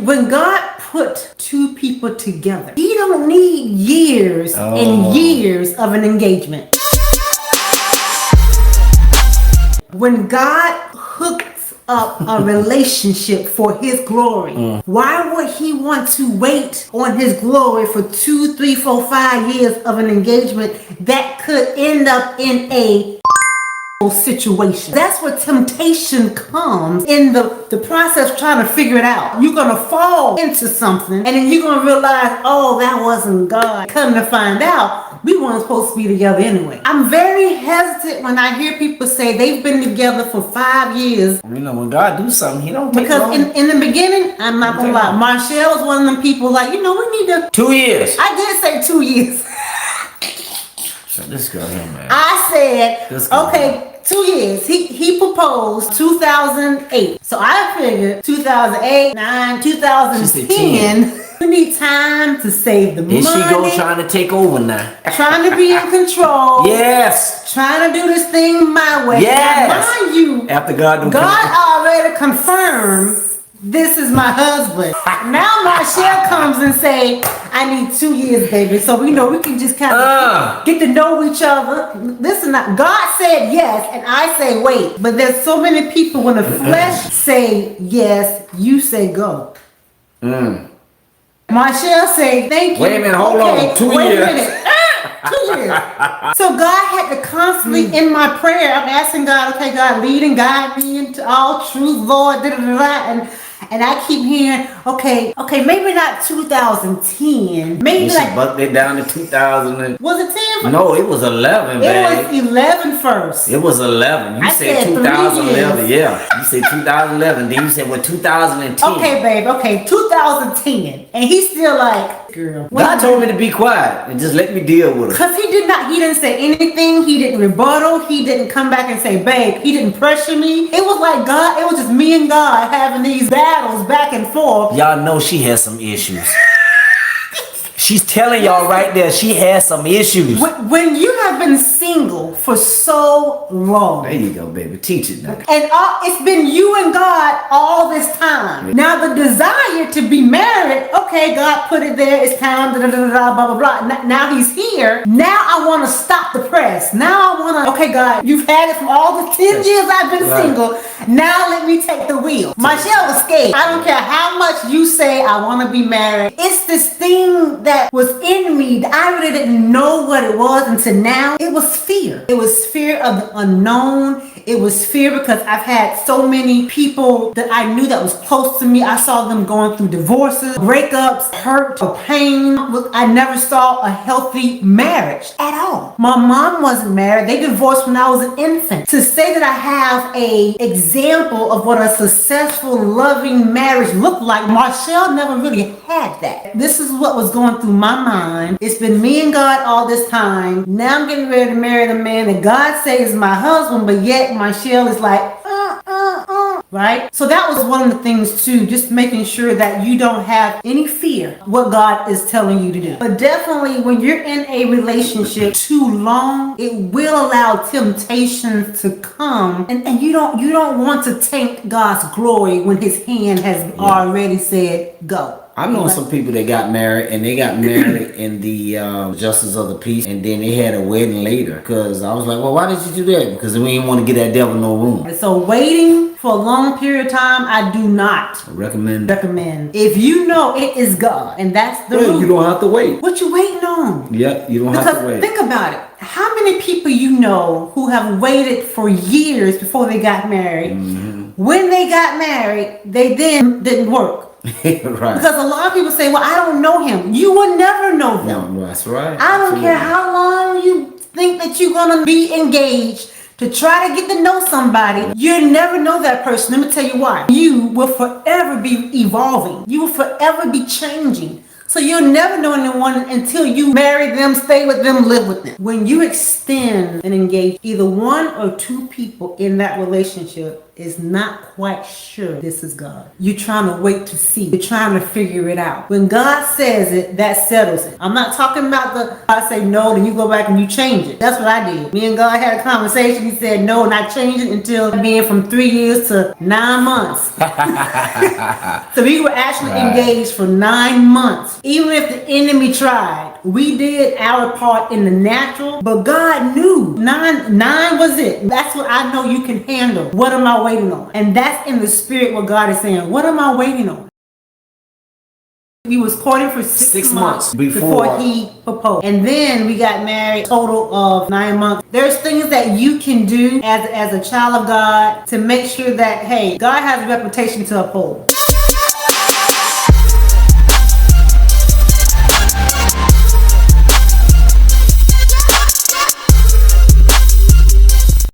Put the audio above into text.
when God put two people together, He don't need years and years of an engagement. When God hooks up a relationship for His glory, why would He want to wait on His glory for 2, 3, 4, 5 years of an engagement that could end up in a situation? That's where temptation comes in the process trying to figure it out. You're going to fall into something and then you're going to realize, oh, that wasn't God. Come to find out, we weren't supposed to be together anyway. I'm very hesitant when I hear people say they've been together for 5 years. You know, when God do something, He don't take Because long. in the beginning, I'm not going to lie, Marshall was one of them people like, we need to... 2 years. I did say 2 years. This girl here, man. I said, okay, 2 years. He proposed 2008. So I figured 2008, 9, 2010. We need time to save the money. Here she go trying to take over now. Trying to be in control. Yes. Trying to do this thing my way. Yes. Now, mind you, after God already confirmed this is my husband. Now Marshall comes and say, I need 2 years, baby. So we know we can just kind of get to know each other. Listen, God said yes, and I say wait. But there's so many people when the flesh say yes, you say go. Marshall say thank you. Wait a minute, hold on. 2 years. Wait a minute. 2 years. So God had to constantly in my prayer, I'm asking God, okay, God, lead and guide me into all truth, Lord, and I keep hearing, okay, maybe not 2010. Maybe she bucked it down to 2000. Was it 10? No, it was 11, man. It was 11 first. It was 11. You said 2011. Yeah. You said 2011. Then you said, 2010. Okay, babe. Okay, 2010. And he's still like, girl. God told me to be quiet and just let me deal with it. Because he didn't say anything. He didn't rebuttal. He didn't come back and say, babe, he didn't pressure me. It was like God, it was just me and God having these battles back and forth. Y'all know she has some issues. She's telling y'all right there, she has some issues. When you have been single for so long. There you go, baby. Teach it now. And it's been you and God all this time. Yeah. Now the desire to be married, okay, God put it there. It's time, blah, blah, blah. Now He's here. Now I want to stop the press. Now I want to, okay, God, you've had it from all the 10 years I've been single. Now let me take the wheel. Marshall was scared. I don't care how much you say I want to be married. It's this thing that was in me. I really didn't know what it was until now. It was fear. It was fear of the unknown. It was fear because I've had so many people that I knew that was close to me. I saw them going through divorces, breakups, hurt, or pain. I never saw a healthy marriage at all. My mom wasn't married. They divorced when I was an infant. To say that I have a example of what a successful, loving marriage looked like, Marshall never really had that. This is what was going through my mind. It's been me and God all this time. Now I'm getting ready to marry the man that God says is my husband, but yet Marshall is like, right? So that was one of the things too, just making sure that you don't have any fear what God is telling you to do. But definitely when you're in a relationship too long, it will allow temptations to come, and you don't want to taint God's glory when His hand has already said go. I know some people that got married, and they got married in the justice of the peace, and then they had a wedding later. Because I was like, well, why did you do that? Because we didn't want to give that devil no room. So waiting for a long period of time, I do not recommend. If you know it is God, and that's the rule. You don't have to wait. What you waiting on? Yep, you don't have to wait. Think about it. How many people you know who have waited for years before they got married? When they got married, they then didn't work. Right. Because a lot of people say, well, I don't know him. You will never know them. No, that's right. I don't care how long you think that you're going to be engaged to try to get to know somebody. You'll never know that person. Let me tell you why. You will forever be evolving. You will forever be changing. So you'll never know anyone until you marry them, stay with them, live with them. When you extend and engage either one or two people in that relationship, is not quite sure this is God. You're trying to wait to see. You're trying to figure it out. When God says it, that settles it. I'm not talking about I say no, then you go back and you change it. That's what I did. Me and God had a conversation. He said no, and I changed it until being from 3 years to 9 months. So we were actually engaged for 9 months. Even if the enemy tried, we did our part in the natural, but God knew. Nine was it. That's what I know you can handle. What am I waiting on? And that's in the spirit what God is saying. What am I waiting on? We was courting for 6 months before he proposed. And then we got married, total of 9 months. There's things that you can do as a child of God to make sure that, hey, God has a reputation to uphold.